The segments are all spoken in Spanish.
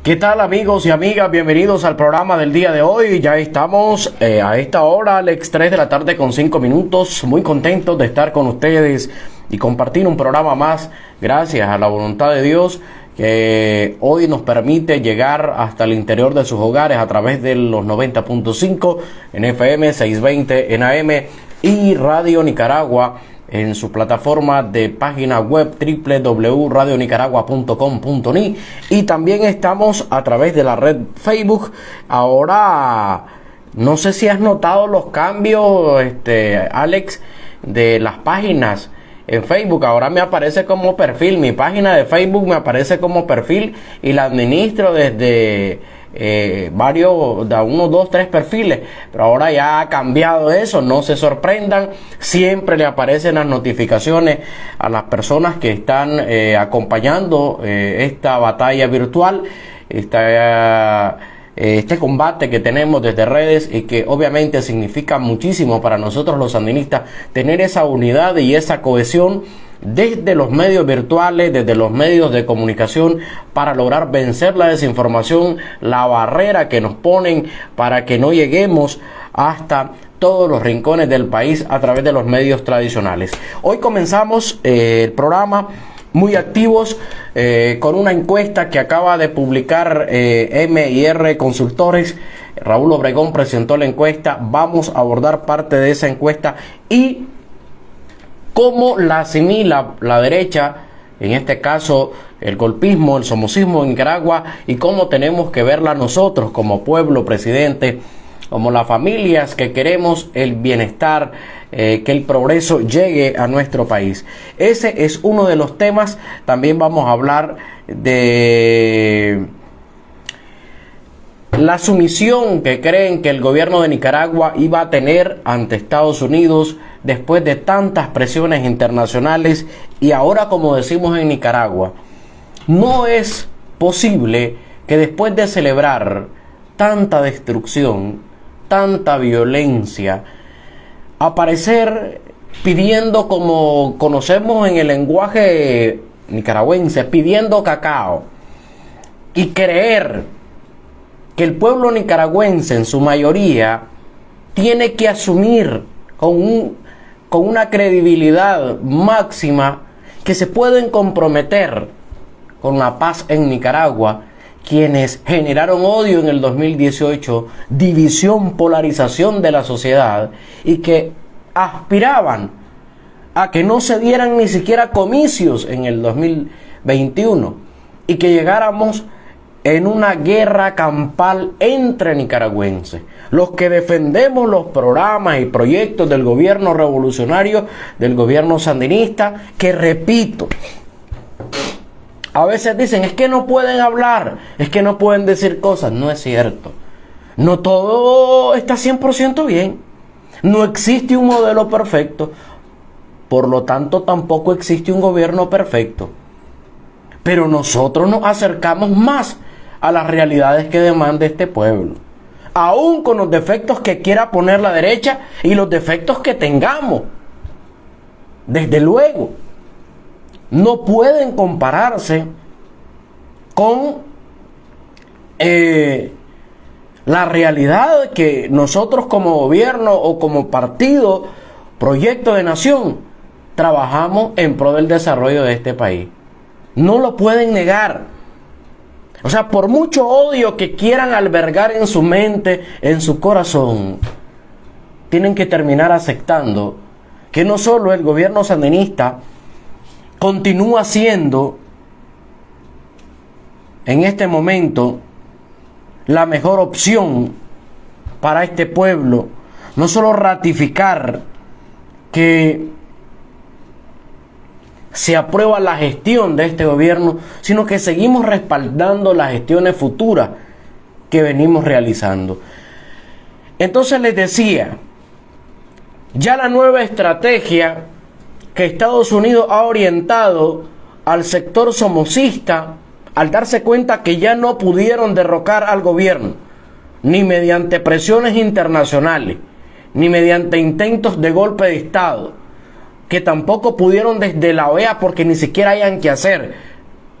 ¿Qué tal, amigos y amigas? Bienvenidos al programa del día de hoy. Ya estamos a esta hora, Alex, 3 de la tarde con 5 minutos. Muy contentos de estar con ustedes y compartir un programa más. Gracias a la voluntad de Dios que hoy nos permite llegar hasta el interior de sus hogares a través de los 90.5 en FM, 620 en AM y Radio Nicaragua en su plataforma de página web www.radionicaragua.com.ni, y también estamos a través de la red Facebook. Ahora, no sé si has notado los cambios, Alex, de las páginas en Facebook. Ahora me aparece como perfil, mi página de Facebook me aparece como perfil y la administro desde varios, de 1, 2, 3 perfiles, pero ahora ya ha cambiado eso. No se sorprendan, siempre le aparecen las notificaciones a las personas que están acompañando esta batalla virtual, este combate que tenemos desde redes, y que obviamente significa muchísimo para nosotros los sandinistas tener esa unidad y esa cohesión desde los medios virtuales, desde los medios de comunicación, para lograr vencer la desinformación, la barrera que nos ponen para que no lleguemos hasta todos los rincones del país a través de los medios tradicionales. Hoy comenzamos el programa muy activos con una encuesta que acaba de publicar M&R Consultores. Raúl Obregón presentó la encuesta. Vamos a abordar parte de esa encuesta y cómo la asimila la derecha, en este caso el golpismo, el somocismo en Nicaragua, y cómo tenemos que verla nosotros como pueblo, presidente, como las familias que queremos el bienestar, que el progreso llegue a nuestro país. Ese es uno de los temas. También vamos a hablar de la sumisión que creen que el gobierno de Nicaragua iba a tener ante Estados Unidos después de tantas presiones internacionales. Y ahora, como decimos en Nicaragua, no es posible que después de celebrar tanta destrucción, tanta violencia, aparecer pidiendo, como conocemos en el lenguaje nicaragüense, pidiendo cacao, y creer que el pueblo nicaragüense en su mayoría tiene que asumir con una credibilidad máxima que se pueden comprometer con la paz en Nicaragua quienes generaron odio en el 2018, división, polarización de la sociedad, y que aspiraban a que no se dieran ni siquiera comicios en el 2021 y que llegáramos en una guerra campal entre nicaragüenses, los que defendemos los programas y proyectos del gobierno revolucionario, del gobierno sandinista, que, repito, a veces dicen, es que no pueden hablar, es que no pueden decir cosas. No es cierto. No todo está 100% bien. No existe un modelo perfecto. Por lo tanto, tampoco existe un gobierno perfecto. Pero nosotros nos acercamos más a las realidades que demanda este pueblo, aún con los defectos que quiera poner la derecha y los defectos que tengamos. Desde luego, no pueden compararse con la realidad que nosotros como gobierno o como partido, proyecto de nación, trabajamos en pro del desarrollo de este país. No lo pueden negar. O sea, por mucho odio que quieran albergar en su mente, en su corazón, tienen que terminar aceptando que no solo el gobierno sandinista continúa siendo en este momento la mejor opción para este pueblo, no solo ratificar que se aprueba la gestión de este gobierno, sino que seguimos respaldando las gestiones futuras que venimos realizando. Entonces les decía, ya la nueva estrategia que Estados Unidos ha orientado al sector somocista, al darse cuenta que ya no pudieron derrocar al gobierno, ni mediante presiones internacionales, ni mediante intentos de golpe de Estado, que tampoco pudieron desde la OEA porque ni siquiera hayan que hacer,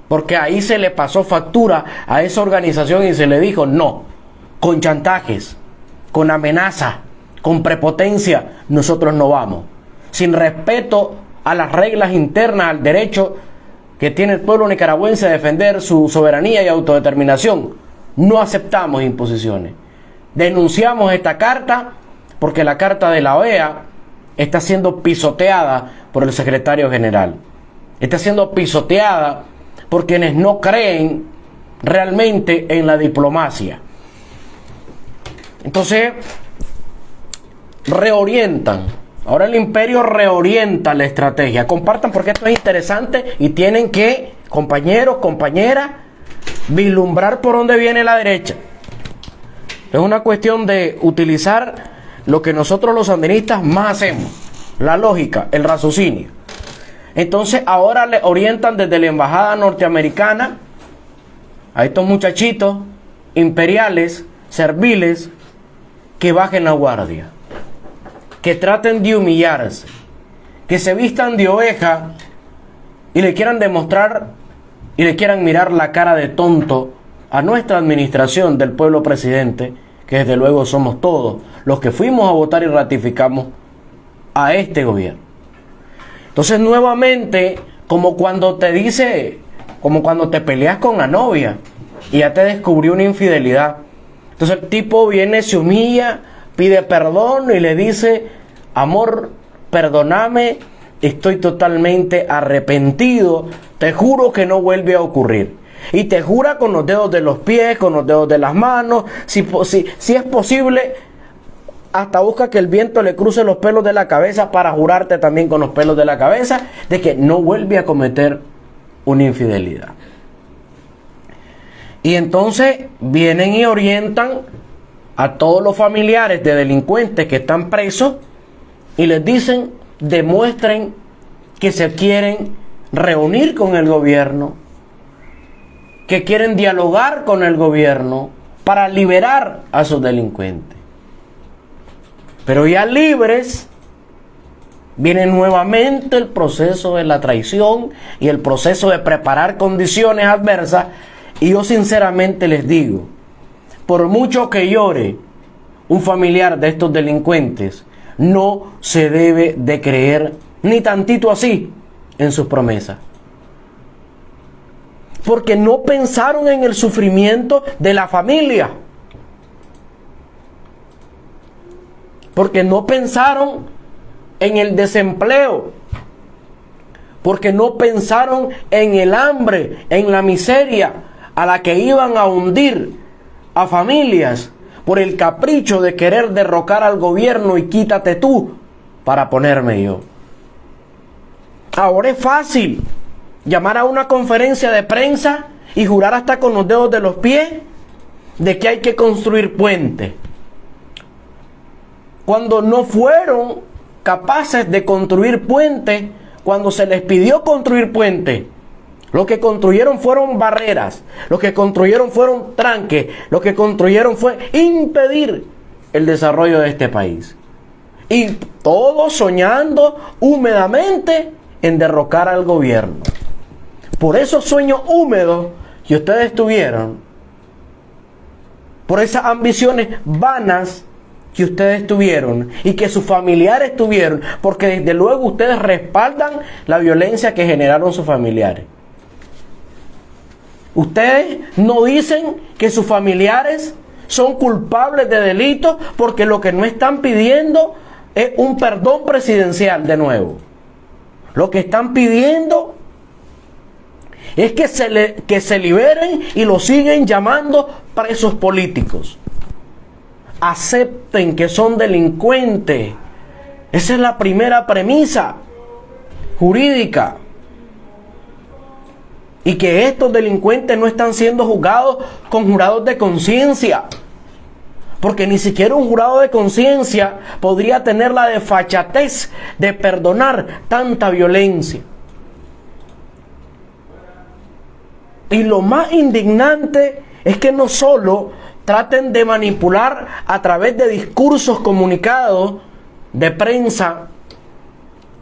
Porque ahí se le pasó factura a esa organización y se le dijo no, con chantajes, con amenaza, con prepotencia, nosotros no vamos. Sin respeto a las reglas internas, al derecho que tiene el pueblo nicaragüense a defender su soberanía y autodeterminación, no aceptamos imposiciones. Denunciamos esta carta porque la carta de la OEA está siendo pisoteada por el secretario general. Está siendo pisoteada por quienes no creen realmente en la diplomacia. Entonces, reorientan. Ahora el imperio reorienta la estrategia. Compartan porque esto es interesante y tienen que, compañeros, compañeras, vislumbrar por dónde viene la derecha. Es una cuestión de utilizar lo que nosotros los sandinistas más hacemos, la lógica, el raciocinio. Entonces ahora le orientan desde la embajada norteamericana a estos muchachitos imperiales, serviles, que bajen la guardia, que traten de humillarse, que se vistan de oveja y le quieran demostrar y le quieran mirar la cara de tonto a nuestra administración del pueblo presidente, que desde luego somos todos los que fuimos a votar y ratificamos a este gobierno. Entonces nuevamente, como cuando te peleas con la novia y ya te descubrió una infidelidad. Entonces el tipo viene, se humilla, pide perdón y le dice: amor, perdóname, estoy totalmente arrepentido, te juro que no vuelve a ocurrir. Y te jura con los dedos de los pies, con los dedos de las manos, si es posible, hasta busca que el viento le cruce los pelos de la cabeza para jurarte también con los pelos de la cabeza de que no vuelve a cometer una infidelidad. Y entonces vienen y orientan a todos los familiares de delincuentes que están presos y les dicen: demuestren que se quieren reunir con el gobierno, que quieren dialogar con el gobierno para liberar a sus delincuentes. Pero ya libres, viene nuevamente el proceso de la traición y el proceso de preparar condiciones adversas. Y yo sinceramente les digo, por mucho que llore un familiar de estos delincuentes, no se debe de creer ni tantito así en sus promesas. Porque no pensaron en el sufrimiento de la familia. Porque no pensaron en el desempleo. Porque no pensaron en el hambre, en la miseria a la que iban a hundir a familias por el capricho de querer derrocar al gobierno y quítate tú para ponerme yo. Ahora es fácil llamar a una conferencia de prensa y jurar hasta con los dedos de los pies de que hay que construir puentes, cuando no fueron capaces de construir puentes. Cuando se les pidió construir puentes, lo que construyeron fueron barreras, lo que construyeron fueron tranques, lo que construyeron fue impedir el desarrollo de este país. Y todos soñando húmedamente en derrocar al gobierno. Por esos sueños húmedos que ustedes tuvieron, por esas ambiciones vanas que ustedes tuvieron y que sus familiares tuvieron, porque desde luego ustedes respaldan la violencia que generaron sus familiares. Ustedes no dicen que sus familiares son culpables de delitos, porque lo que no están pidiendo es un perdón presidencial de nuevo. Lo que están pidiendo es que se liberen y lo siguen llamando presos políticos. Acepten que son delincuentes. Esa es la primera premisa jurídica. Y que estos delincuentes no están siendo juzgados con jurados de conciencia. Porque ni siquiera un jurado de conciencia podría tener la desfachatez de perdonar tanta violencia. Y lo más indignante es que no solo traten de manipular a través de discursos comunicados de prensa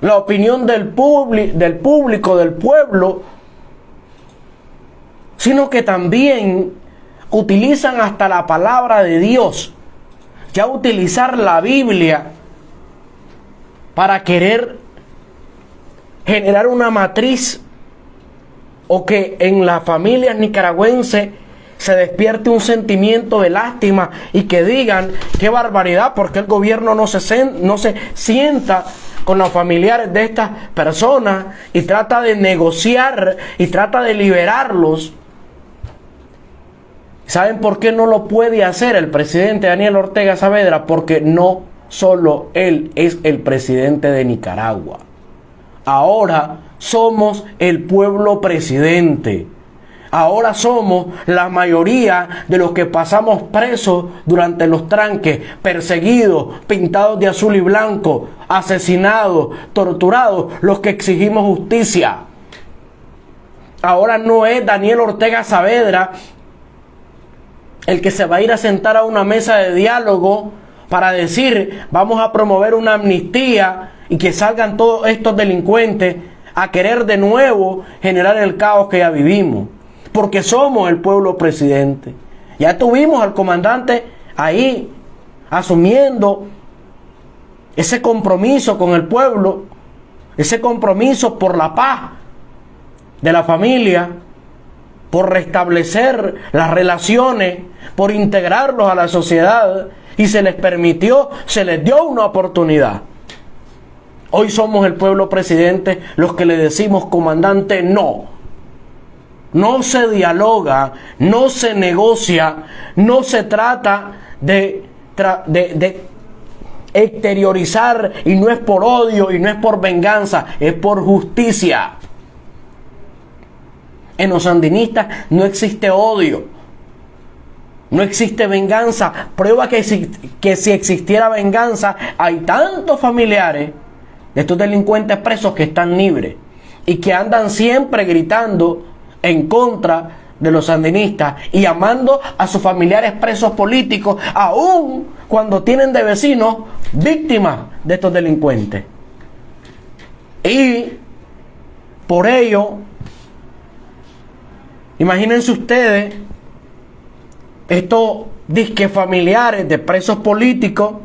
la opinión del público, del pueblo, sino que también utilizan hasta la palabra de Dios, ya utilizar la Biblia para querer generar una matriz o que en las familias nicaragüenses se despierte un sentimiento de lástima y que digan qué barbaridad, porque el gobierno no se sienta con los familiares de estas personas y trata de negociar y trata de liberarlos. ¿Saben por qué no lo puede hacer el presidente Daniel Ortega Saavedra? Porque no solo él es el presidente de Nicaragua. Ahora somos el pueblo presidente. Ahora somos la mayoría de los que pasamos presos durante los tranques, perseguidos, pintados de azul y blanco, asesinados, torturados, los que exigimos justicia. Ahora no es Daniel Ortega Saavedra el que se va a ir a sentar a una mesa de diálogo para decir vamos a promover una amnistía y que salgan todos estos delincuentes a querer de nuevo generar el caos que ya vivimos. Porque somos el pueblo presidente. Ya tuvimos al comandante ahí asumiendo ese compromiso con el pueblo, ese compromiso por la paz de la familia, por restablecer las relaciones, por integrarlos a la sociedad, y se les permitió, se les dio una oportunidad. Hoy somos el pueblo presidente los que le decimos, comandante, no. No se dialoga, no se negocia, no se trata de exteriorizar, y no es por odio y no es por venganza, es por justicia. En los sandinistas no existe odio, no existe venganza. Prueba que si existiera venganza, hay tantos familiares de estos delincuentes presos que están libres y que andan siempre gritando en contra de los sandinistas y llamando a sus familiares presos políticos, aun cuando tienen de vecinos víctimas de estos delincuentes. Y por ello, imagínense ustedes, estos disque familiares de presos políticos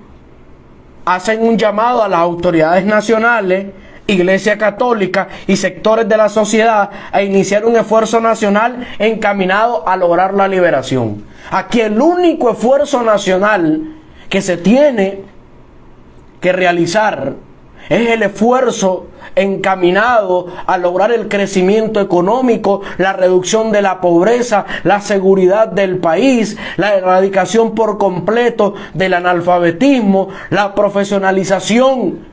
hacen un llamado a las autoridades nacionales, Iglesia Católica y sectores de la sociedad a iniciar un esfuerzo nacional encaminado a lograr la liberación. Aquí el único esfuerzo nacional que se tiene que realizar es el esfuerzo encaminado a lograr el crecimiento económico, la reducción de la pobreza, la seguridad del país, la erradicación por completo del analfabetismo, la profesionalización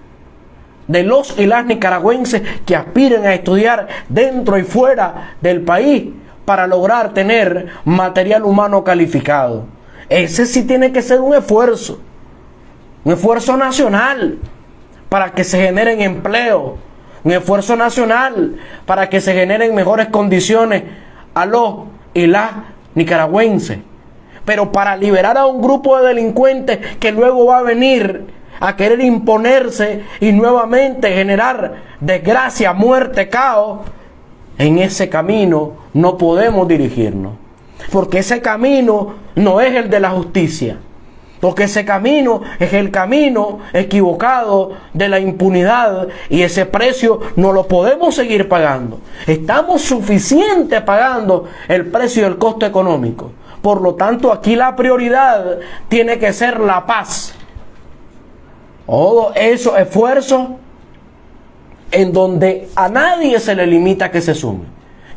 de los y las nicaragüenses que aspiren a estudiar dentro y fuera del país para lograr tener material humano calificado. Ese sí tiene que ser un esfuerzo nacional para que se generen empleo, un esfuerzo nacional para que se generen mejores condiciones a los y las nicaragüenses. Pero para liberar a un grupo de delincuentes que luego va a venir a querer imponerse y nuevamente generar desgracia, muerte, caos, en ese camino no podemos dirigirnos. Porque ese camino no es el de la justicia. Porque ese camino es el camino equivocado de la impunidad, y ese precio no lo podemos seguir pagando. Estamos suficiente pagando el precio del costo económico. Por lo tanto, aquí la prioridad tiene que ser la paz. Todos esos esfuerzos en donde a nadie se le limita que se sume.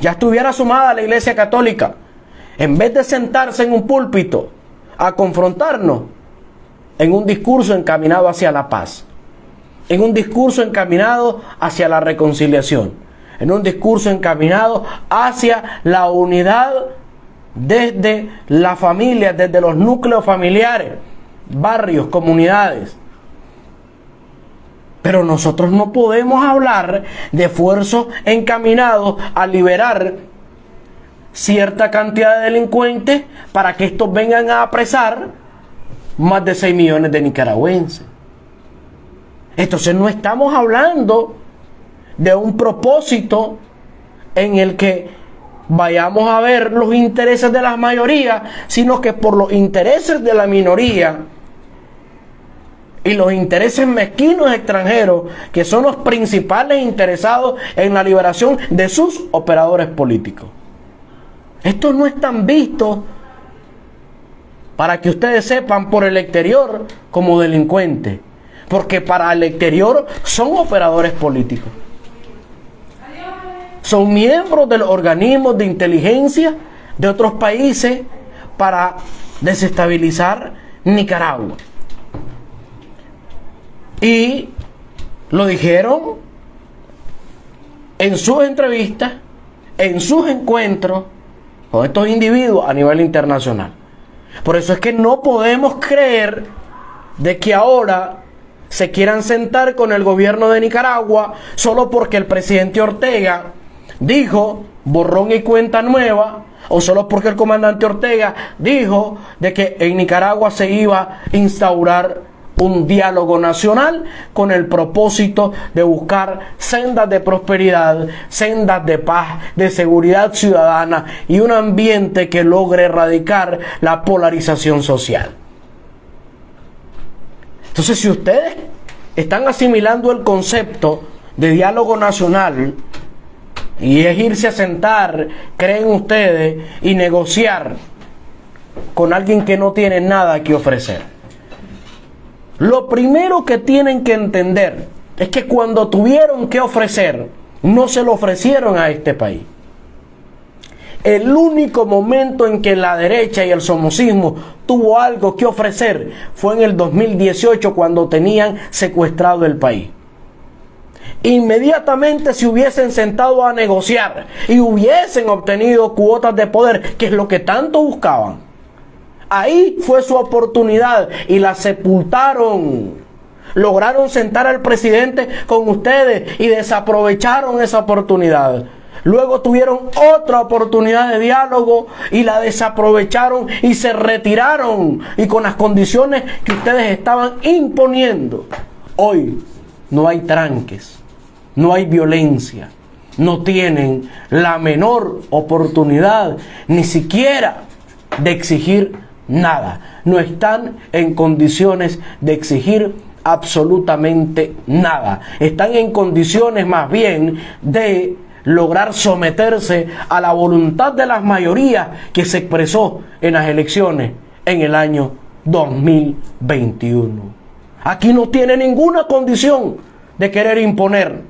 Ya estuviera sumada la Iglesia Católica. En vez de sentarse en un púlpito a confrontarnos, en un discurso encaminado hacia la paz, en un discurso encaminado hacia la reconciliación, en un discurso encaminado hacia la unidad desde la familia, desde los núcleos familiares, barrios, comunidades. Pero nosotros no podemos hablar de esfuerzos encaminados a liberar cierta cantidad de delincuentes para que estos vengan a apresar más de 6 millones de nicaragüenses. Entonces no estamos hablando de un propósito en el que vayamos a ver los intereses de la mayoría, sino que por los intereses de la minoría y los intereses mezquinos extranjeros, que son los principales interesados en la liberación de sus operadores políticos. Estos no están vistos, para que ustedes sepan, por el exterior como delincuentes, porque para el exterior son operadores políticos. Son miembros de los organismos de inteligencia de otros países para desestabilizar Nicaragua. Y lo dijeron en sus entrevistas, en sus encuentros con estos individuos a nivel internacional. Por eso es que no podemos creer de que ahora se quieran sentar con el gobierno de Nicaragua solo porque el presidente Ortega dijo borrón y cuenta nueva, o solo porque el comandante Ortega dijo de que en Nicaragua se iba a instaurar un diálogo nacional con el propósito de buscar sendas de prosperidad, sendas de paz, de seguridad ciudadana y un ambiente que logre erradicar la polarización social. Entonces, si ustedes están asimilando el concepto de diálogo nacional y es irse a sentar, creen ustedes, y negociar con alguien que no tiene nada que ofrecer. Lo primero que tienen que entender es que cuando tuvieron que ofrecer, no se lo ofrecieron a este país. El único momento en que la derecha y el somocismo tuvo algo que ofrecer fue en el 2018, cuando tenían secuestrado el país. Inmediatamente se hubiesen sentado a negociar y hubiesen obtenido cuotas de poder, que es lo que tanto buscaban. Ahí fue su oportunidad y la sepultaron. Lograron sentar al presidente con ustedes y desaprovecharon esa oportunidad. Luego tuvieron otra oportunidad de diálogo y la desaprovecharon y se retiraron, y con las condiciones que ustedes estaban imponiendo. Hoy no hay tranques, no hay violencia, no tienen la menor oportunidad ni siquiera de exigir nada. No están en condiciones de exigir absolutamente nada. Están en condiciones más bien de lograr someterse a la voluntad de las mayorías que se expresó en las elecciones en el año 2021. Aquí no tiene ninguna condición de querer imponer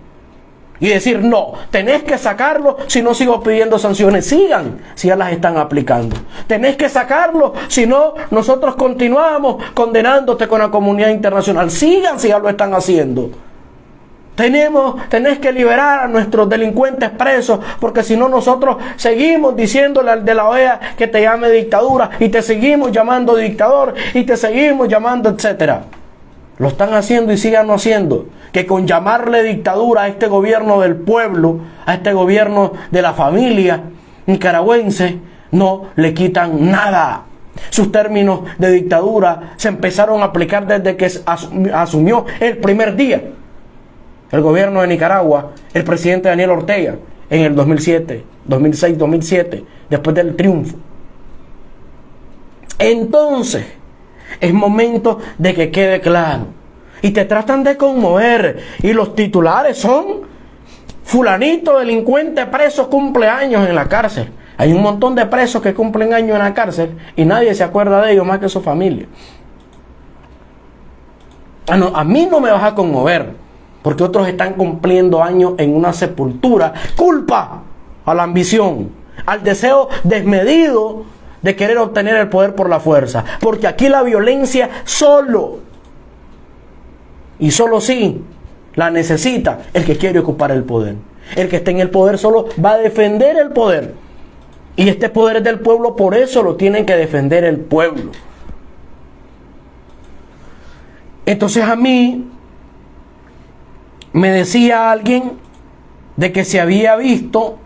y decir, no, tenés que sacarlo, si no sigo pidiendo sanciones. Sigan, si ya las están aplicando. Tenés que sacarlo, si no, nosotros continuamos condenándote con la comunidad internacional. Sigan, si ya lo están haciendo. Tenés que liberar a nuestros delincuentes presos, porque si no, nosotros seguimos diciéndole al de la OEA que te llame dictadura, y te seguimos llamando dictador, y te seguimos llamando, etcétera. Lo están haciendo y síganlo haciendo. Que con llamarle dictadura a este gobierno del pueblo, a este gobierno de la familia nicaragüense, no le quitan nada. Sus términos de dictadura se empezaron a aplicar desde que asumió el primer día el gobierno de Nicaragua el presidente Daniel Ortega en el 2007, 2006, 2007, después del triunfo. Entonces, es momento de que quede claro. Y te tratan de conmover. Y los titulares son: fulanito delincuente preso cumple años en la cárcel. Hay un montón de presos que cumplen años en la cárcel y nadie se acuerda de ellos más que su familia. A mí no me vas a conmover, porque otros están cumpliendo años en una sepultura. Culpa a la ambición, al deseo desmedido de querer obtener el poder por la fuerza. Porque aquí la violencia solo, y solo sí, la necesita el que quiere ocupar el poder. El que esté en el poder solo va a defender el poder. Y este poder es del pueblo, por eso lo tiene que defender el pueblo. Entonces a mí me decía alguien de que se había visto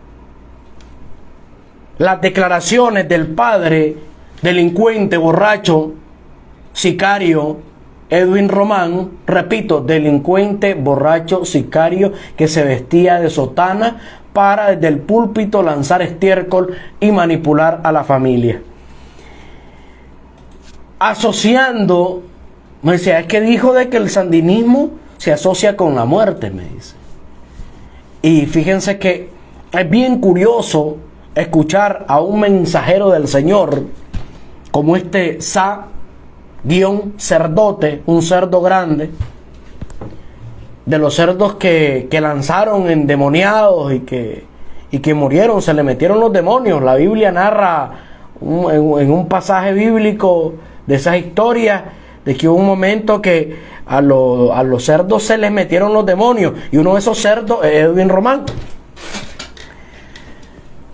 las declaraciones del padre delincuente, borracho, sicario, Edwin Román, repito, delincuente, borracho, sicario, que se vestía de sotana para desde el púlpito lanzar estiércol y manipular a la familia. Asociando, me decía, es que dijo de que el sandinismo se asocia con la muerte, me dice. Y fíjense que es bien curioso escuchar a un mensajero del Señor como este Sa-cerdote, un cerdo grande, de los cerdos que lanzaron endemoniados y que murieron, se le metieron los demonios. La Biblia narra en un pasaje bíblico de esas historias de que hubo un momento que a los cerdos se les metieron los demonios, y uno de esos cerdos es Edwin Román,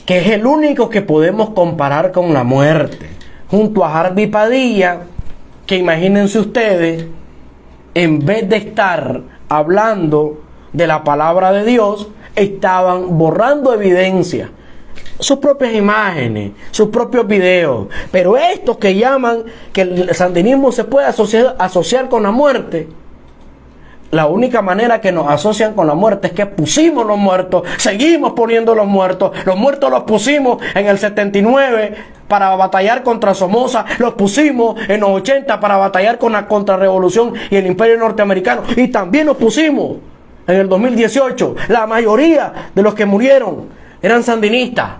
que es el único que podemos comparar con la muerte, junto a Harvey Padilla, que imagínense ustedes, en vez de estar hablando de la palabra de Dios, estaban borrando evidencia, sus propias imágenes, sus propios videos. Pero estos que llaman que el sandinismo se puede asociar con la muerte, la única manera que nos asocian con la muerte es que pusimos los muertos, seguimos poniendo los muertos los pusimos en el 79 para batallar contra Somoza, los pusimos en los 80 para batallar con la contrarrevolución y el imperio norteamericano, y también los pusimos en el 2018. La mayoría de los que murieron eran sandinistas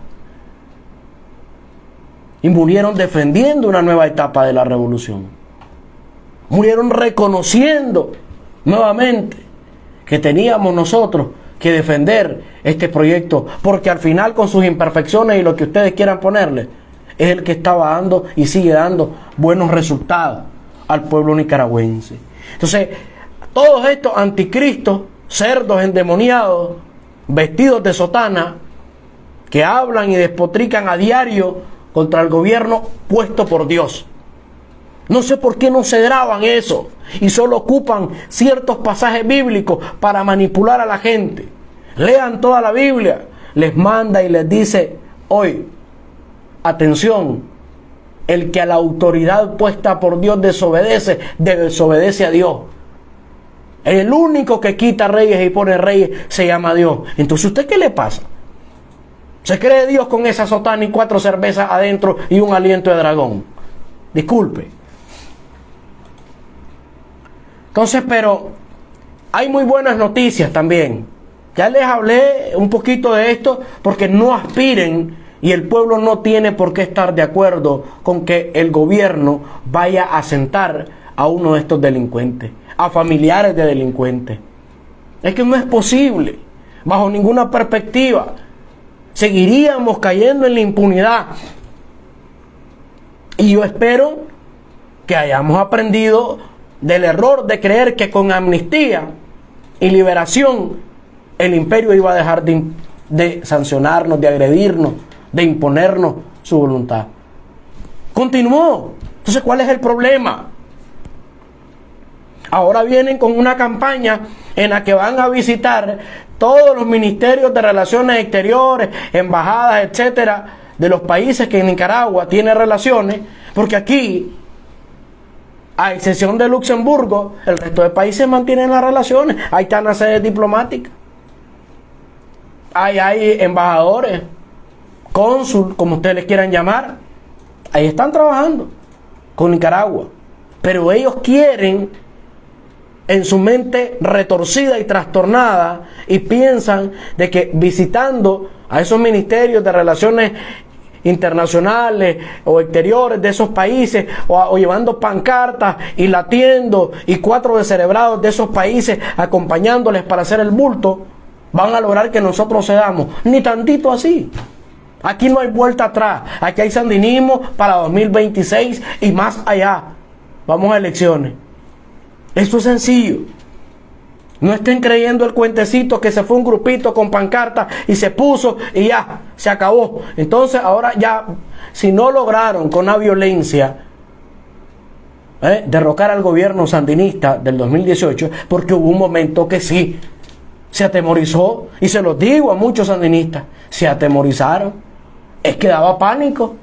y murieron defendiendo una nueva etapa de la revolución, murieron reconociendo nuevamente que teníamos nosotros que defender este proyecto, porque al final, con sus imperfecciones y lo que ustedes quieran ponerle, es el que estaba dando y sigue dando buenos resultados al pueblo nicaragüense. Entonces, todos estos anticristos, cerdos endemoniados, vestidos de sotana, que hablan y despotrican a diario contra el gobierno puesto por Dios. No sé por qué no se graban eso y solo ocupan ciertos pasajes bíblicos para manipular a la gente. Lean toda la Biblia. Les manda y les dice: hoy, atención, el que a la autoridad puesta por Dios desobedece a Dios. El único que quita reyes y pone reyes se llama Dios. Entonces, ¿usted qué le pasa? ¿Se cree Dios con esa sotana y 4 cervezas adentro y un aliento de dragón? Disculpe. Entonces, pero hay muy buenas noticias también. Ya les hablé un poquito de esto, porque no aspiren, y el pueblo no tiene por qué estar de acuerdo con que el gobierno vaya a sentar a uno de estos delincuentes, a familiares de delincuentes. Es que no es posible, bajo ninguna perspectiva. Seguiríamos cayendo en la impunidad. Y yo espero que hayamos aprendido del error de creer que con amnistía y liberación el imperio iba a dejar de sancionarnos, de agredirnos, de imponernos su voluntad. Continuó. Entonces, ¿cuál es el problema? Ahora vienen con una campaña en la que van a visitar todos los ministerios de Relaciones Exteriores, embajadas, etcétera, de los países que Nicaragua tiene relaciones, porque aquí, a excepción de Luxemburgo, el resto de países mantienen las relaciones. Ahí están las sedes diplomáticas. Hay embajadores, cónsul, como ustedes les quieran llamar. Ahí están trabajando con Nicaragua. Pero ellos quieren, en su mente retorcida y trastornada, y piensan de que visitando a esos ministerios de relaciones internacionales o exteriores de esos países, o llevando pancartas y latiendo, y 4 descerebrados de esos países acompañándoles para hacer el bulto, van a lograr que nosotros cedamos. Ni tantito así. Aquí no hay vuelta atrás. Aquí hay sandinismo para 2026 y más allá. Vamos a elecciones. Esto es sencillo. No estén creyendo el cuentecito que se fue un grupito con pancarta y se puso y ya, se acabó. Entonces ahora ya, si no lograron con la violencia derrocar al gobierno sandinista del 2018, porque hubo un momento que sí, se atemorizó, y se los digo a muchos sandinistas, se atemorizaron, es que daba pánico.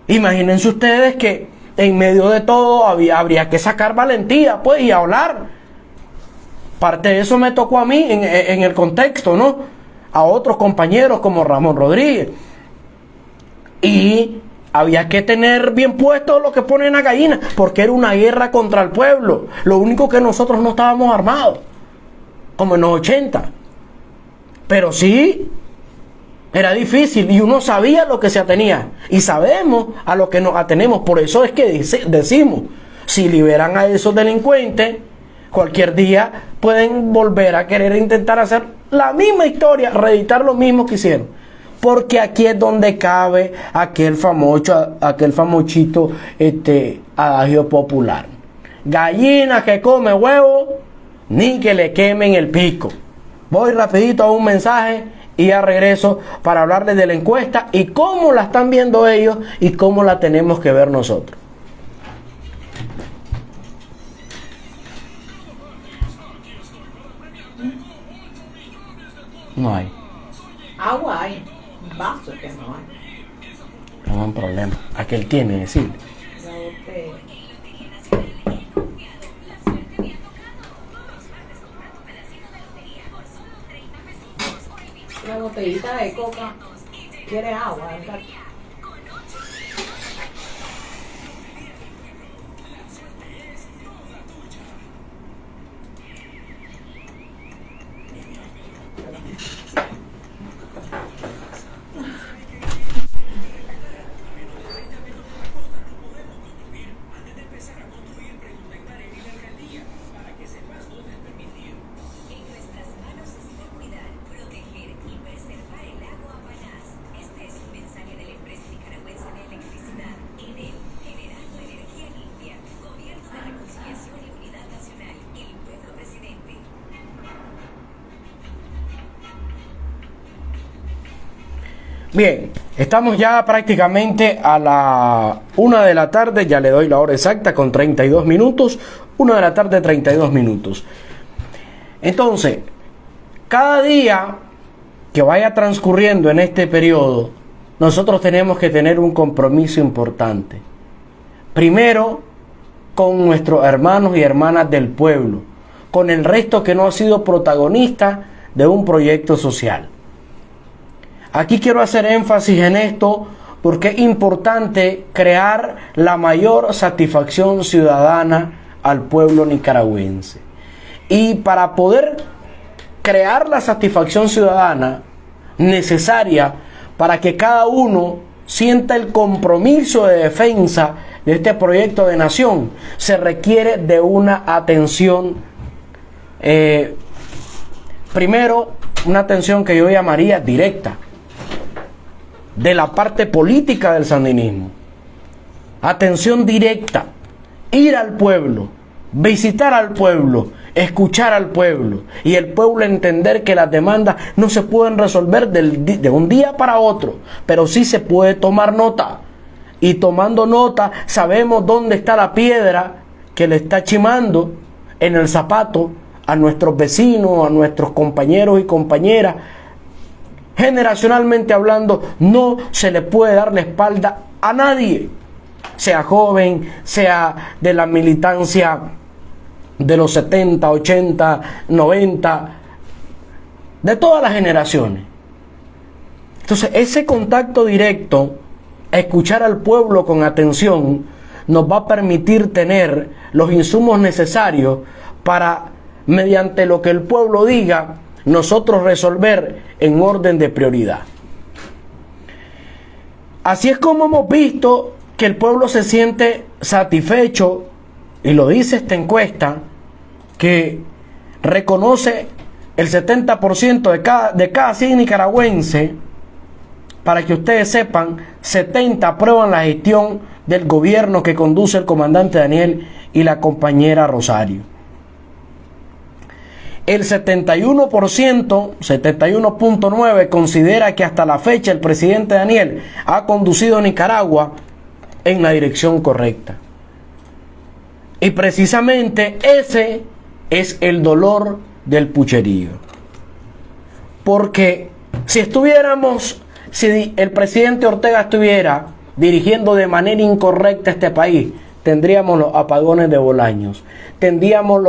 Imagínense ustedes que en medio de todo habría que sacar valentía, pues, y hablar. Parte de eso me tocó a mí en el contexto, ¿no? a otros compañeros como Ramón Rodríguez. Y había que tener bien puesto lo que ponen a gallina, porque era una guerra contra el pueblo. Lo único que nosotros no estábamos armados, como en los 80. Pero sí, era difícil y uno sabía lo que se atenía. Y sabemos a lo que nos atenemos. Por eso es que decimos, si liberan a esos delincuentes, cualquier día pueden volver a querer intentar hacer la misma historia, reeditar lo mismo que hicieron. Porque aquí es donde cabe aquel famosito adagio popular: gallina que come huevo, ni que le quemen el pico. Voy rapidito a un mensaje y ya regreso para hablarles de la encuesta y cómo la están viendo ellos y cómo la tenemos que ver nosotros. No hay. Agua hay, vaso que no hay. No hay problema. Aquel tiene, decir. La botella. La botellita de coca quiere agua, ¿verdad? Bien, estamos ya prácticamente a la 1 de la tarde, ya le doy la hora exacta con 32 minutos, 1 de la tarde 32 minutos. Entonces, cada día que vaya transcurriendo en este periodo, nosotros tenemos que tener un compromiso importante. Primero, con nuestros hermanos y hermanas del pueblo, con el resto que no ha sido protagonista de un proyecto social. Aquí quiero hacer énfasis en esto porque es importante crear la mayor satisfacción ciudadana al pueblo nicaragüense. Y para poder crear la satisfacción ciudadana necesaria para que cada uno sienta el compromiso de defensa de este proyecto de nación, se requiere de una atención, primero, una atención que yo llamaría directa, de la parte política del sandinismo. Atención directa, ir al pueblo, visitar al pueblo, escuchar al pueblo y el pueblo entender que las demandas no se pueden resolver de un día para otro, pero sí se puede tomar nota, y tomando nota sabemos dónde está la piedra que le está chimando en el zapato a nuestros vecinos, a nuestros compañeros y compañeras. Generacionalmente hablando, no se le puede dar la espalda a nadie, sea joven, sea de la militancia de los 70, 80, 90, de todas las generaciones. Entonces, ese contacto directo, escuchar al pueblo con atención, nos va a permitir tener los insumos necesarios para, mediante lo que el pueblo diga, nosotros resolver en orden de prioridad. Así es como hemos visto que el pueblo se siente satisfecho, y lo dice esta encuesta, que reconoce el 70% de cada 100 nicaragüenses. Para que ustedes sepan, 70 aprueban la gestión del gobierno que conduce el comandante Daniel y la compañera Rosario. El 71%, 71.9%, considera que hasta la fecha el presidente Daniel ha conducido a Nicaragua en la dirección correcta. Y precisamente ese es el dolor del pucherío. Porque si el presidente Ortega estuviera dirigiendo de manera incorrecta este país, tendríamos los apagones de Bolaños, tendríamos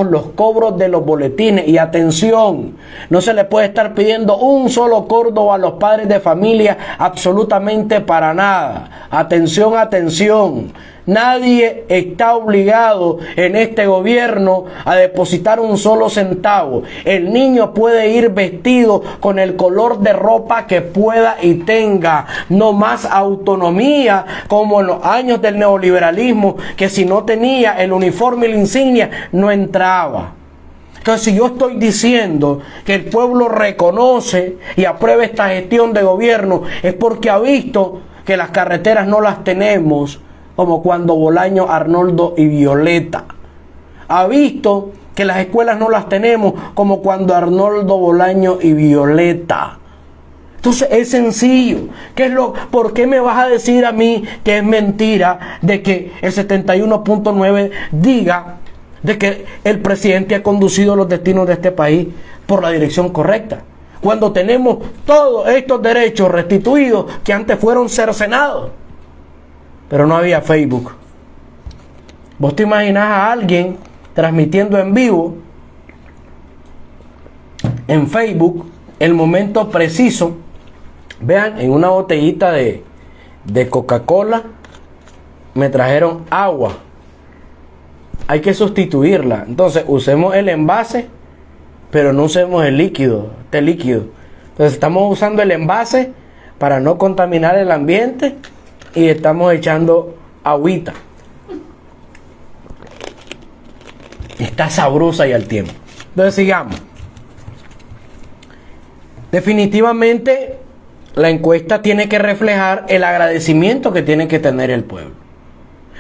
los cobros de los boletines. Y atención, no se le puede estar pidiendo un solo córdoba a los padres de familia, absolutamente para nada. Atención, atención. Nadie está obligado en este gobierno a depositar un solo centavo. El niño puede ir vestido con el color de ropa que pueda y tenga. No más autonomía como en los años del neoliberalismo, que si no tenía el uniforme y la insignia no entraba. Entonces, si yo estoy diciendo que el pueblo reconoce y aprueba esta gestión de gobierno, es porque ha visto que las carreteras no las tenemos como cuando Bolaño, Arnoldo y Violeta. Ha visto que las escuelas no las tenemos como cuando Arnoldo, Bolaño y Violeta. Entonces es sencillo. ¿Por qué me vas a decir a mí que es mentira de que el 71.9 diga de que el presidente ha conducido los destinos de este país por la dirección correcta? Cuando tenemos todos estos derechos restituidos que antes fueron cercenados. Pero no había Facebook. ¿Vos te imaginás a alguien transmitiendo en vivo en Facebook el momento preciso? Vean, en una botellita de Coca-Cola me trajeron agua. Hay que sustituirla. Entonces usemos el envase, pero no usemos el líquido, este líquido. Entonces estamos usando el envase para no contaminar el ambiente y estamos echando agüita. Está sabrosa y al tiempo. Entonces sigamos. Definitivamente la encuesta tiene que reflejar el agradecimiento que tiene que tener el pueblo.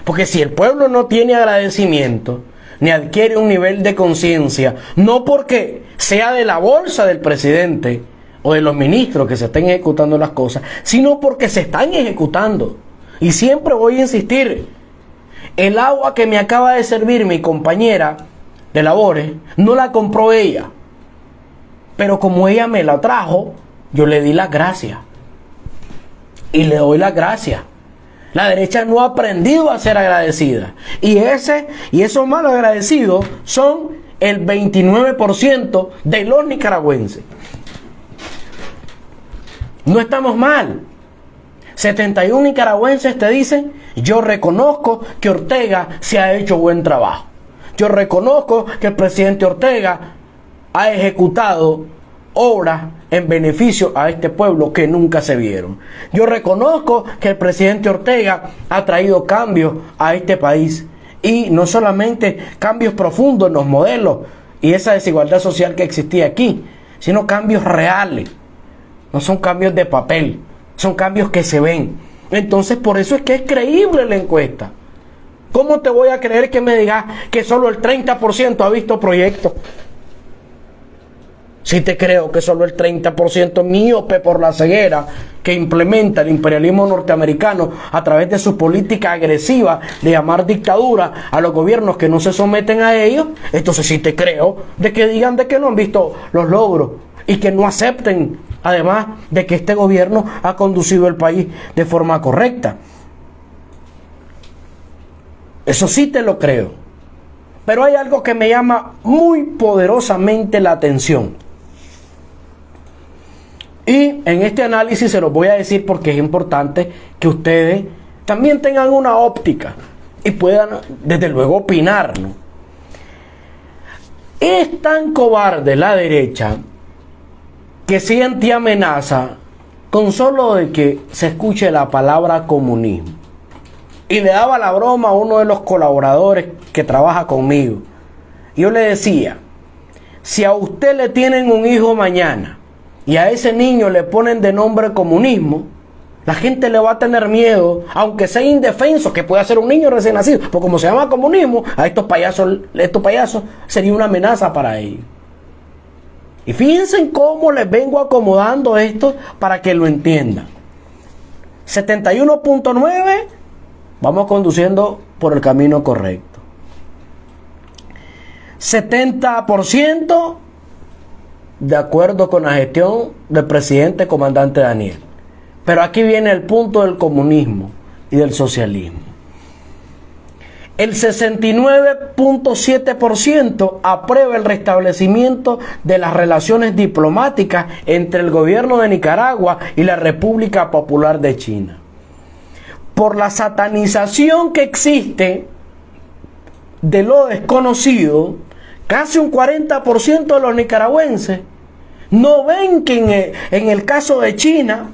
Porque si el pueblo no tiene agradecimiento, ni adquiere un nivel de conciencia, no porque sea de la bolsa del presidente o de los ministros que se estén ejecutando las cosas, sino porque se están ejecutando. Y siempre voy a insistir, el agua que me acaba de servir mi compañera de labores, no la compró ella. Pero como ella me la trajo, yo le di las gracias. Y le doy las gracias. La derecha no ha aprendido a ser agradecida. Y esos mal agradecidos son el 29% de los nicaragüenses. No estamos mal. 71 nicaragüenses te dicen: yo reconozco que Ortega se ha hecho buen trabajo. Yo reconozco que el presidente Ortega ha ejecutado obras en beneficio a este pueblo que nunca se vieron. Yo reconozco que el presidente Ortega ha traído cambios a este país. Y no solamente cambios profundos en los modelos y esa desigualdad social que existía aquí, sino cambios reales. No son cambios de papel, son cambios que se ven. Entonces por eso es que es creíble la encuesta. ¿Cómo te voy a creer que me digas que solo el 30% ha visto proyectos? Si te creo que solo el 30% míope por la ceguera que implementa el imperialismo norteamericano a través de su política agresiva de llamar dictadura a los gobiernos que no se someten a ellos, entonces sí te creo de que digan de que no han visto los logros y que no acepten, además de que este gobierno ha conducido el país de forma correcta. Eso sí te lo creo. Pero hay algo que me llama muy poderosamente la atención. Y en este análisis se los voy a decir porque es importante que ustedes también tengan una óptica y puedan, desde luego, opinar, ¿no? Es tan cobarde la derecha que siente amenaza con solo de que se escuche la palabra comunismo. Y le daba la broma a uno de los colaboradores que trabaja conmigo. Yo le decía: si a usted le tienen un hijo mañana y a ese niño le ponen de nombre comunismo, la gente le va a tener miedo, aunque sea indefenso, que pueda ser un niño recién nacido, porque como se llama comunismo, a estos payasos sería una amenaza para ellos. Y fíjense cómo les vengo acomodando esto para que lo entiendan. 71.9, vamos conduciendo por el camino correcto. 70% de acuerdo con la gestión del presidente comandante Daniel. Pero aquí viene el punto del comunismo y del socialismo. El 69.7% aprueba el restablecimiento de las relaciones diplomáticas entre el gobierno de Nicaragua y la República Popular de China. Por la satanización que existe de lo desconocido, casi un 40% de los nicaragüenses no ven que en el caso de China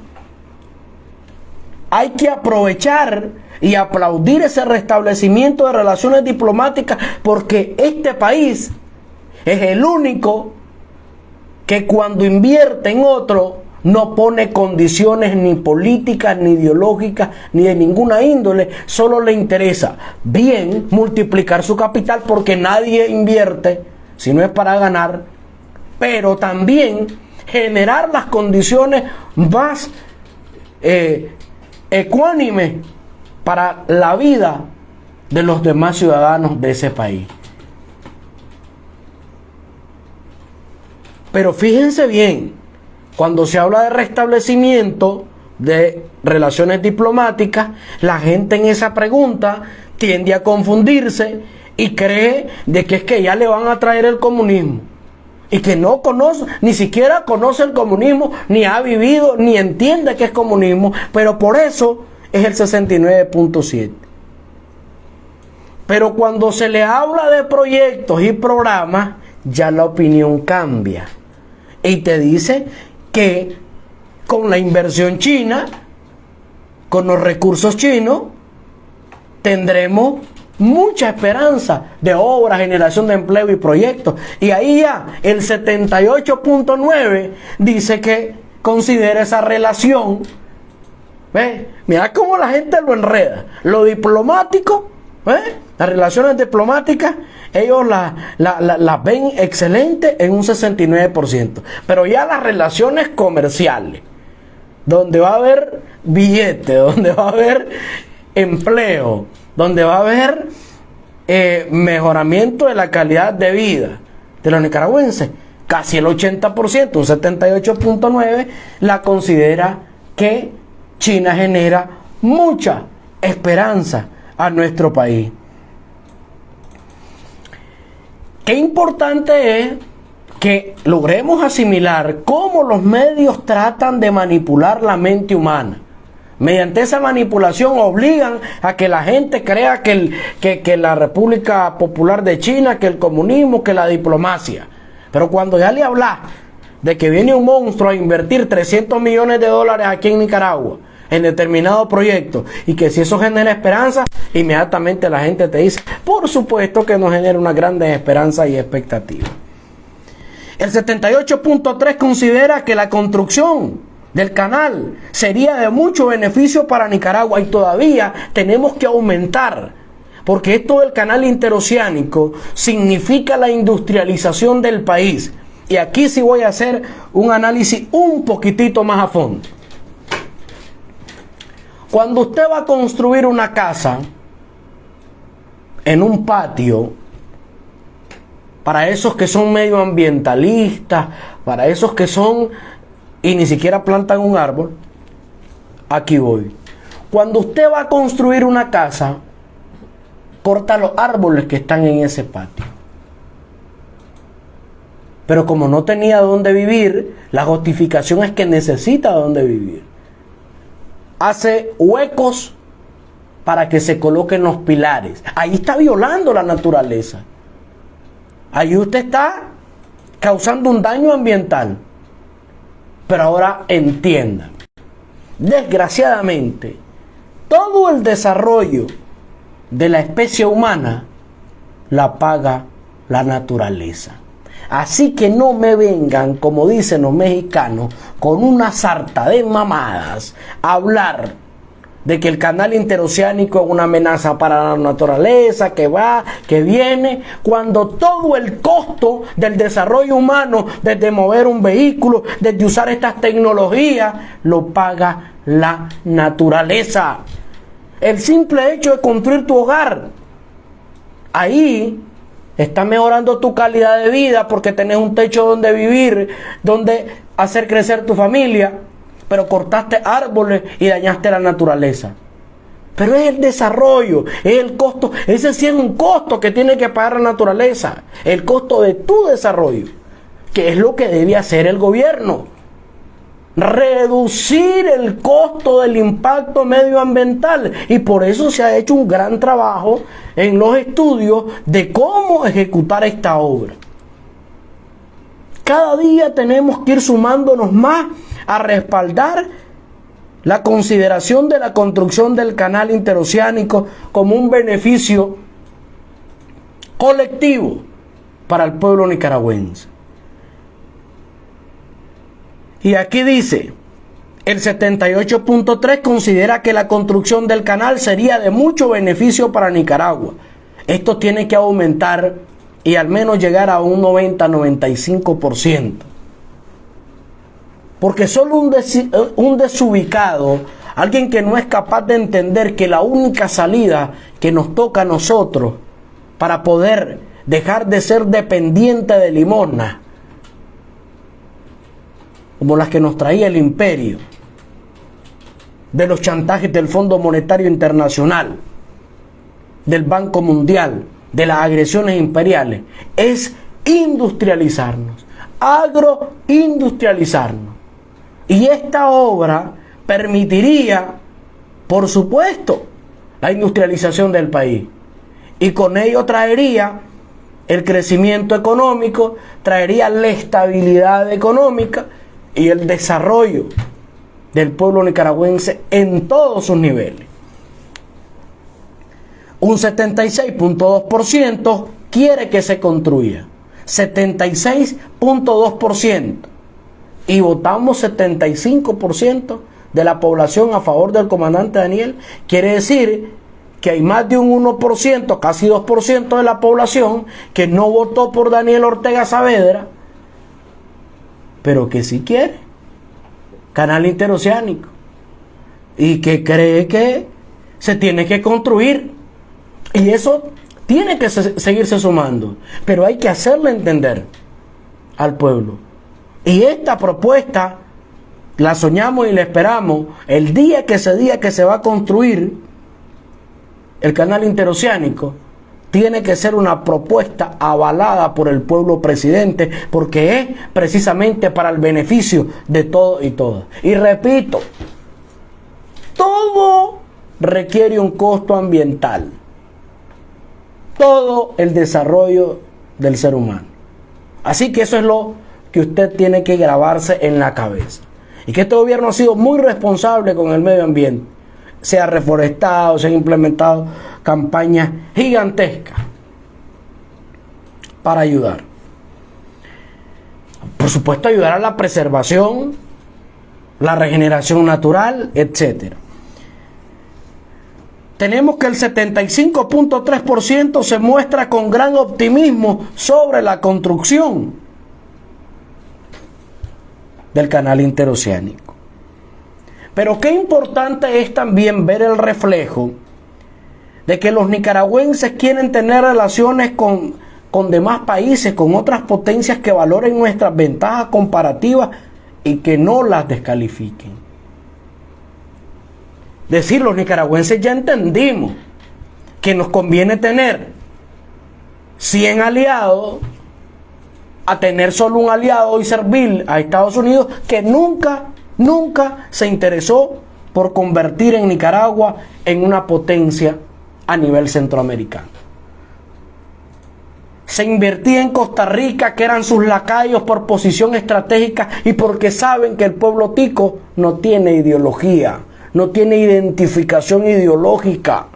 hay que aprovechar y aplaudir ese restablecimiento de relaciones diplomáticas, porque este país es el único que cuando invierte en otro no pone condiciones ni políticas, ni ideológicas, ni de ninguna índole. Solo le interesa bien multiplicar su capital, porque nadie invierte si no es para ganar, pero también generar las condiciones más ecuánimes para la vida de los demás ciudadanos de ese país. Pero fíjense bien, cuando se habla de restablecimiento de relaciones diplomáticas, la gente en esa pregunta tiende a confundirse y cree de que es que ya le van a traer el comunismo, y que no conoce, ni siquiera conoce el comunismo, ni ha vivido, ni entiende qué es comunismo, pero por eso es el 69.7. Pero cuando se le habla de proyectos y programas, ya la opinión cambia. Y te dice que con la inversión china, con los recursos chinos, tendremos mucha esperanza de obra, generación de empleo y proyectos. Y ahí ya el 78.9 dice que considera esa relación. ¿Ves? Mira cómo la gente lo enreda. Lo diplomático, las relaciones diplomáticas, ellos las ven excelentes en un 69%. Pero ya las relaciones comerciales, donde va a haber billete, donde va a haber empleo, donde va a haber mejoramiento de la calidad de vida de los nicaragüenses, casi el 80%, un 78.9%, la considera que China genera mucha esperanza a nuestro país. Qué importante es que logremos asimilar cómo los medios tratan de manipular la mente humana. Mediante esa manipulación obligan a que la gente crea que la República Popular de China, que el comunismo, que la diplomacia. Pero cuando ya le hablas de que viene un monstruo a invertir $300 millones aquí en Nicaragua, en determinado proyecto, y que si eso genera esperanza, inmediatamente la gente te dice, por supuesto que nos genera una gran esperanza y expectativa. El 78.3 considera que la construcción del canal sería de mucho beneficio para Nicaragua, y todavía tenemos que aumentar, porque esto del canal interoceánico significa la industrialización del país. Y aquí sí voy a hacer un análisis un poquitito más a fondo. Cuando usted va a construir una casa en un patio, para esos que son medioambientalistas, para esos que son y ni siquiera plantan un árbol, aquí voy. Cuando usted va a construir una casa, corta los árboles que están en ese patio. Pero como no tenía dónde vivir, la justificación es que necesita dónde vivir. Hace huecos para que se coloquen los pilares. Ahí está violando la naturaleza. Ahí usted está causando un daño ambiental. Pero ahora entiendan, desgraciadamente, todo el desarrollo de la especie humana la paga la naturaleza. Así que no me vengan, como dicen los mexicanos, con una sarta de mamadas a hablar de que el canal interoceánico es una amenaza para la naturaleza, que va, que viene, cuando todo el costo del desarrollo humano, desde mover un vehículo, desde usar estas tecnologías, lo paga la naturaleza. El simple hecho de construir tu hogar, ahí está mejorando tu calidad de vida, porque tenés un techo donde vivir, donde hacer crecer tu familia, pero cortaste árboles y dañaste la naturaleza. Pero es el desarrollo, es el costo. Ese sí es un costo que tiene que pagar la naturaleza. El costo de tu desarrollo, que es lo que debe hacer el gobierno. Reducir el costo del impacto medioambiental. Y por eso se ha hecho un gran trabajo en los estudios de cómo ejecutar esta obra. Cada día tenemos que ir sumándonos más a respaldar la consideración de la construcción del canal interoceánico como un beneficio colectivo para el pueblo nicaragüense. Y aquí dice, el 78.3 considera que la construcción del canal sería de mucho beneficio para Nicaragua. Esto tiene que aumentar y al menos llegar a un 90-95%. Porque solo un desubicado, alguien que no es capaz de entender que la única salida que nos toca a nosotros para poder dejar de ser dependiente de limosna, como las que nos traía el imperio, de los chantajes del Fondo Monetario Internacional, del Banco Mundial, de las agresiones imperiales, es industrializarnos, agroindustrializarnos. Y esta obra permitiría, por supuesto, la industrialización del país. Y con ello traería el crecimiento económico, traería la estabilidad económica y el desarrollo del pueblo nicaragüense en todos sus niveles. Un 76.2% quiere que se construya. 76.2%. Y votamos 75% de la población a favor del comandante Daniel. Quiere decir que hay más de un 1%, casi 2% de la población que no votó por Daniel Ortega Saavedra, pero que sí quiere canal interoceánico y que cree que se tiene que construir. Y eso tiene que seguirse sumando, pero hay que hacerle entender al pueblo. Y esta propuesta la soñamos y la esperamos el día que se diga que se va a construir el canal interoceánico. Tiene que ser una propuesta avalada por el pueblo presidente, porque es precisamente para el beneficio de todos y todas. Y repito, todo requiere un costo ambiental. Todo el desarrollo del ser humano. Así que eso es lo que usted tiene que grabarse en la cabeza. Y que este gobierno ha sido muy responsable con el medio ambiente. Se ha reforestado, se han implementado campañas gigantescas para ayudar. Por supuesto, ayudar a la preservación, la regeneración natural, etc. Tenemos que el 75.3% se muestra con gran optimismo sobre la construcción del canal interoceánico. Pero qué importante es también ver el reflejo de que los nicaragüenses quieren tener relaciones con demás países, con otras potencias que valoren nuestras ventajas comparativas y que no las descalifiquen. Decir, los nicaragüenses ya entendimos que nos conviene tener 100 aliados a tener solo un aliado y servir a Estados Unidos, que nunca se interesó por convertir en Nicaragua en una potencia a nivel centroamericano. Se invertía en Costa Rica, que eran sus lacayos por posición estratégica y porque saben que el pueblo tico no tiene ideología, no tiene identificación ideológica.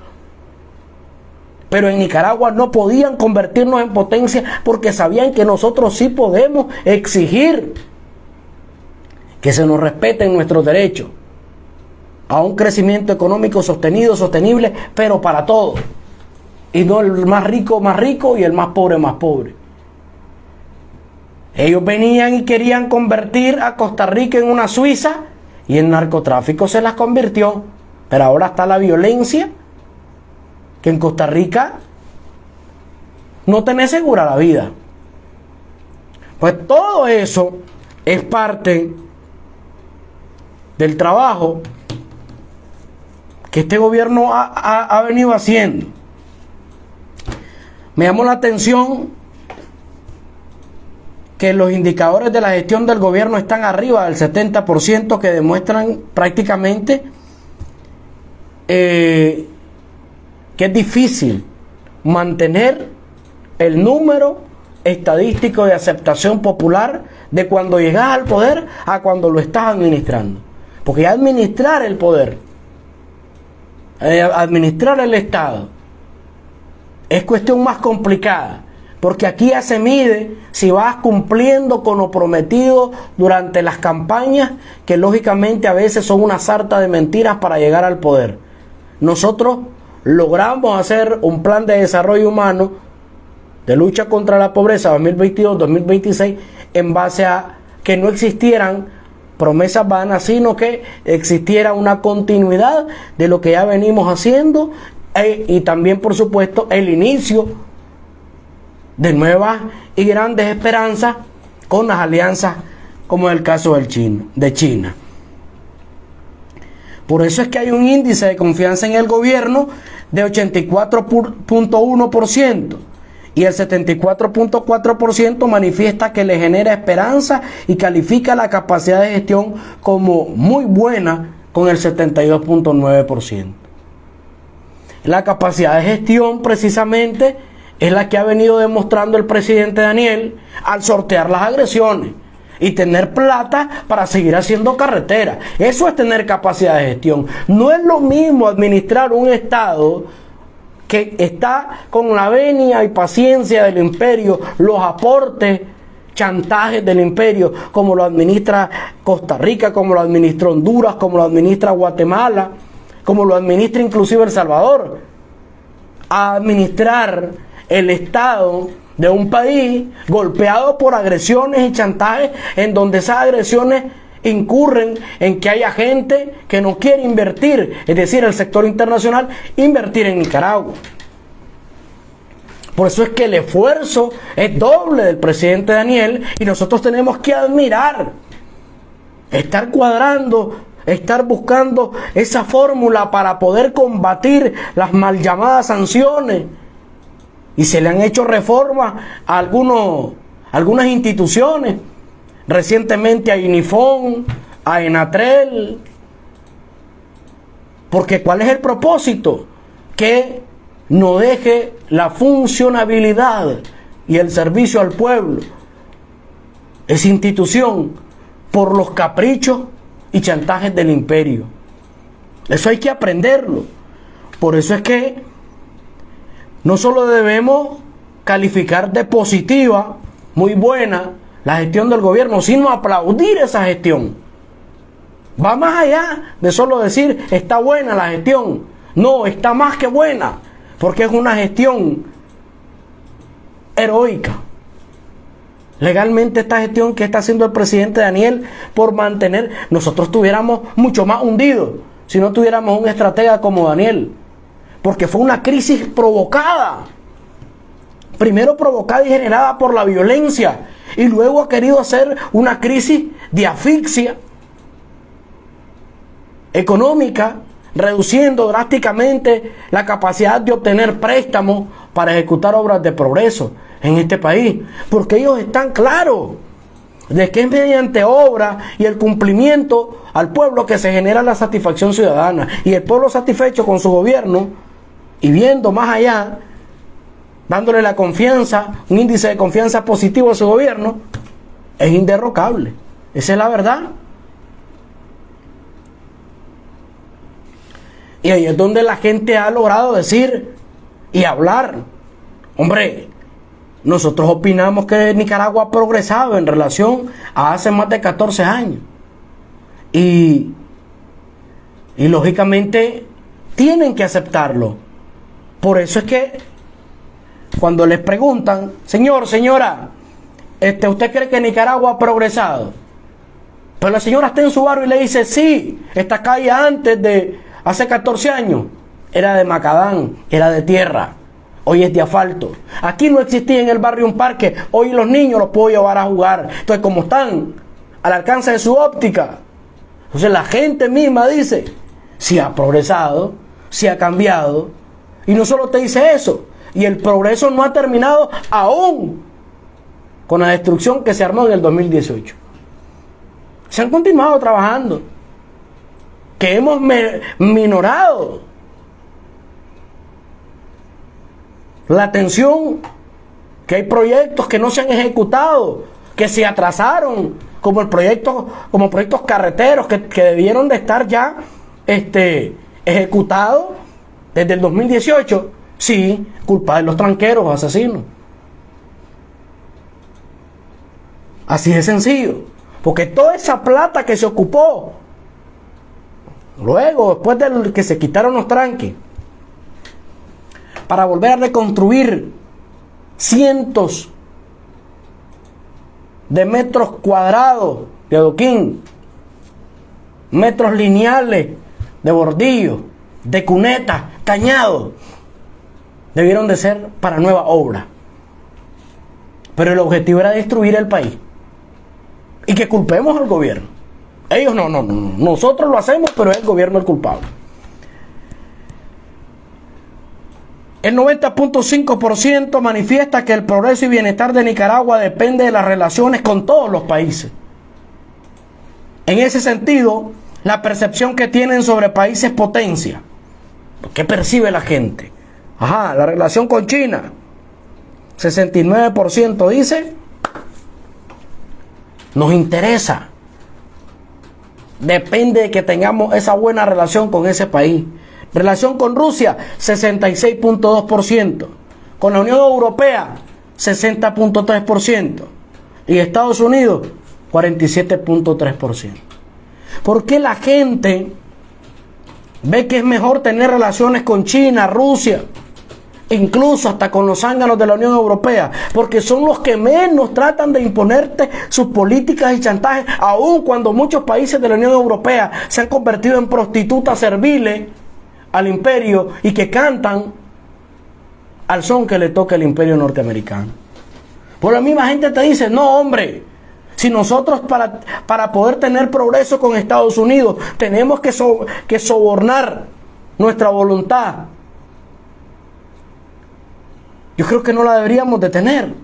Pero en Nicaragua no podían convertirnos en potencia porque sabían que nosotros sí podemos exigir que se nos respeten nuestros derechos a un crecimiento económico sostenido, sostenible, pero para todos. Y no el más rico y el más pobre. Ellos venían y querían convertir a Costa Rica en una Suiza y el narcotráfico se las convirtió. Pero ahora está la violencia, que en Costa Rica no tenés segura la vida. Pues todo eso es parte del trabajo que este gobierno ha venido haciendo. Me llamó la atención que los indicadores de la gestión del gobierno están arriba del 70%, que demuestran prácticamente que es difícil mantener el número estadístico de aceptación popular de cuando llegas al poder a cuando lo estás administrando. Porque ya administrar el poder, administrar el Estado, es cuestión más complicada. Porque aquí ya se mide si vas cumpliendo con lo prometido durante las campañas, que lógicamente a veces son una sarta de mentiras para llegar al poder. Nosotros logramos hacer un plan de desarrollo humano de lucha contra la pobreza 2022-2026 en base a que no existieran promesas vanas, sino que existiera una continuidad de lo que ya venimos haciendo y también, por supuesto, el inicio de nuevas y grandes esperanzas con las alianzas, como en el caso de China. Por eso es que hay un índice de confianza en el gobierno de 84.1% y el 74.4% manifiesta que le genera esperanza y califica la capacidad de gestión como muy buena con el 72.9%. La capacidad de gestión precisamente es la que ha venido demostrando el presidente Daniel al sortear las agresiones y tener plata para seguir haciendo carretera. Eso es tener capacidad de gestión. No es lo mismo administrar un Estado que está con la venia y paciencia del imperio, los aportes, chantajes del imperio, como lo administra Costa Rica, como lo administra Honduras, como lo administra Guatemala, como lo administra inclusive El Salvador, a administrar el Estado de un país golpeado por agresiones y chantajes, en donde esas agresiones incurren en que haya gente que no quiere invertir, es decir, el sector internacional, invertir en Nicaragua. Por eso es que el esfuerzo es doble del presidente Daniel y nosotros tenemos que admirar, estar cuadrando, estar buscando esa fórmula para poder combatir las mal llamadas sanciones. Y se le han hecho reformas a algunas instituciones, recientemente a INIFON, a ENATREL. Porque ¿cuál es el propósito? Que no deje la funcionabilidad y el servicio al pueblo, esa institución, por los caprichos y chantajes del imperio. Eso hay que aprenderlo. Por eso es que no solo debemos calificar de positiva, muy buena, la gestión del gobierno, sino aplaudir esa gestión. Va más allá de solo decir está buena la gestión. No, está más que buena, porque es una gestión heroica. Legalmente esta gestión que está haciendo el presidente Daniel por mantener, nosotros estuviéramos mucho más hundidos si no tuviéramos un estratega como Daniel. Porque fue una crisis provocada. Primero provocada y generada por la violencia. Y luego ha querido hacer una crisis de asfixia económica, reduciendo drásticamente la capacidad de obtener préstamos para ejecutar obras de progreso en este país. Porque ellos están claros de que es mediante obra y el cumplimiento al pueblo que se genera la satisfacción ciudadana. Y el pueblo satisfecho con su gobierno y viendo más allá, dándole la confianza, un índice de confianza positivo a su gobierno, es inderrocable. Esa es la verdad. Y ahí es donde la gente ha logrado decir y hablar. Hombre, nosotros opinamos que Nicaragua ha progresado en relación a hace más de 14 años. Y lógicamente tienen que aceptarlo. Por eso es que cuando les preguntan, señor, señora, ¿usted cree que Nicaragua ha progresado? Pero la señora está en su barrio y le dice, sí, esta calle antes de hace 14 años era de macadán, era de tierra, hoy es de asfalto. Aquí no existía en el barrio un parque, hoy los niños los puedo llevar a jugar. Entonces, como están al alcance de su óptica, entonces la gente misma dice, sí ha progresado. sí ha cambiado. Y no solo te dice eso, y el progreso no ha terminado aún con la destrucción que se armó en el 2018. Se han continuado trabajando, que hemos minorado la tensión, que hay proyectos que no se han ejecutado, que se atrasaron, como proyectos carreteros que debieron de estar ya ejecutados desde el 2018. Sí, culpa de los tranqueros asesinos. Así de sencillo. Porque toda esa plata que se ocupó, luego, después de que se quitaron los tranques, para volver a reconstruir cientos de metros cuadrados de adoquín, metros lineales de bordillo, de cunetas, cañados, debieron de ser para nueva obra. Pero el objetivo era destruir el país. Y que culpemos al gobierno. Ellos no. Nosotros lo hacemos, pero es el gobierno el culpable. El 90.5% manifiesta que el progreso y bienestar de Nicaragua depende de las relaciones con todos los países. En ese sentido, la percepción que tienen sobre países potencia. ¿Qué percibe la gente? La relación con China. 69% dice: nos interesa. Depende de que tengamos esa buena relación con ese país. Relación con Rusia, 66.2%. Con la Unión Europea, 60.3%. Y Estados Unidos, 47.3%. ¿Por qué la gente ve que es mejor tener relaciones con China, Rusia, incluso hasta con los zánganos de la Unión Europea? Porque son los que menos tratan de imponerte sus políticas y chantajes, aun cuando muchos países de la Unión Europea se han convertido en prostitutas serviles al imperio y que cantan al son que le toca el imperio norteamericano. Por la misma gente te dice: no, hombre, si nosotros para poder tener progreso con Estados Unidos tenemos que sobornar nuestra voluntad, yo creo que no la deberíamos de tener.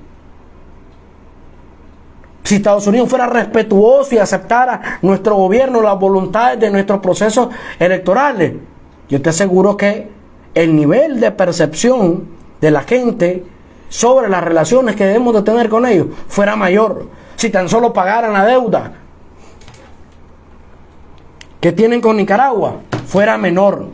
Si Estados Unidos fuera respetuoso y aceptara nuestro gobierno, las voluntades de nuestros procesos electorales, yo te aseguro que el nivel de percepción de la gente sobre las relaciones que debemos de tener con ellos fuera mayor. Si tan solo pagaran la deuda que tienen con Nicaragua, fuera menor.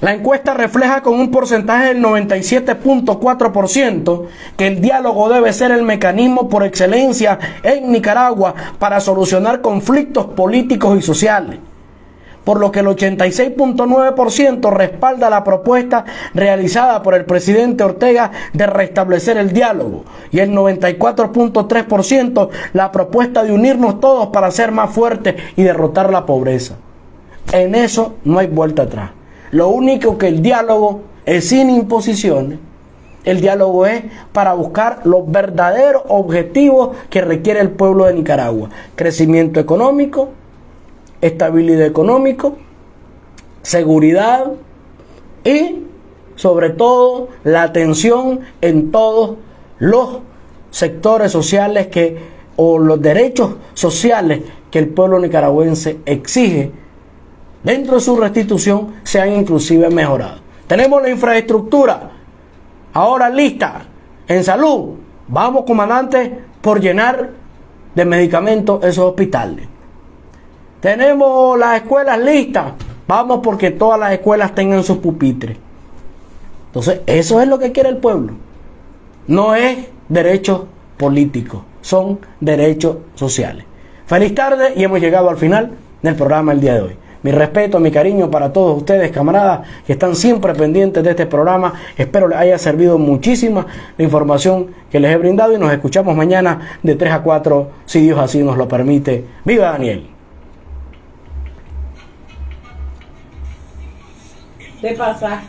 La encuesta refleja con un porcentaje del 97.4% que el diálogo debe ser el mecanismo por excelencia en Nicaragua para solucionar conflictos políticos y sociales, por lo que el 86.9% respalda la propuesta realizada por el presidente Ortega de restablecer el diálogo, y el 94.3% la propuesta de unirnos todos para ser más fuertes y derrotar la pobreza. En eso no hay vuelta atrás. Lo único que el diálogo es sin imposiciones. El diálogo es para buscar los verdaderos objetivos que requiere el pueblo de Nicaragua: crecimiento económico, estabilidad económico, seguridad y sobre todo la atención en todos los sectores sociales o los derechos sociales que el pueblo nicaragüense exige dentro de su restitución sean inclusive mejorados. Tenemos la infraestructura ahora lista en salud. Vamos, comandante, por llenar de medicamentos esos hospitales. Tenemos las escuelas listas. Vamos porque todas las escuelas tengan sus pupitres. Entonces, eso es lo que quiere el pueblo. No es derechos políticos, son derechos sociales. Feliz tarde y hemos llegado al final del programa el día de hoy. Mi respeto, mi cariño para todos ustedes, camaradas, que están siempre pendientes de este programa. Espero les haya servido muchísima la información que les he brindado y nos escuchamos mañana de 3 a 4, si Dios así nos lo permite. ¡Viva Daniel! ¿Qué pasa?